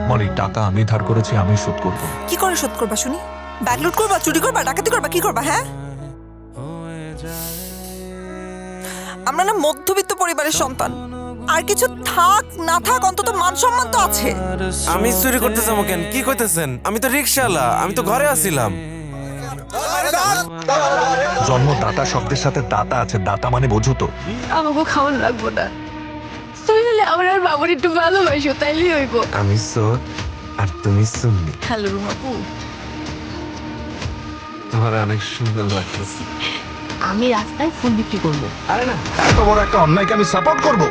মনি, টাকা আমি ধার করেছি, আমি শোধ করব। কি করে শোধ করবা শুনি? ব্যাগ লুট করবা, চুরি করবা, ডাকাতি করবা, কি করবা? হ্যাঁ, আমরা না মধ্যবিত্ত পরিবারের সন্তান। আর কিছু থাক না থাক, অন্তত মান সম্মান তো আছে। আমি চুরি করতে যাবো কেন? কি কইতেছেন? আমি তো রিক্সাওয়ালা, আমি তো ঘরে আছিলাম। জন্মদাতা শব্দের সাথে দাতা আছে, দাতা মানে বোঝো তো। আমাকে খাওয়ান লাগবো না। তুমি হলে আমার আর বাবার একটু ভালোবাসো, তাইলেই হইব। আমি সোর আর তুমি সুন্নি। হ্যালো রুমাপু, তোমার অনেক সুন্দর লাগতেছে। আমি রাস্তায় ফুল বিক্রি করবো। আরে না, এত বড় একটা অন্যায়কে আমি সাপোর্ট করব?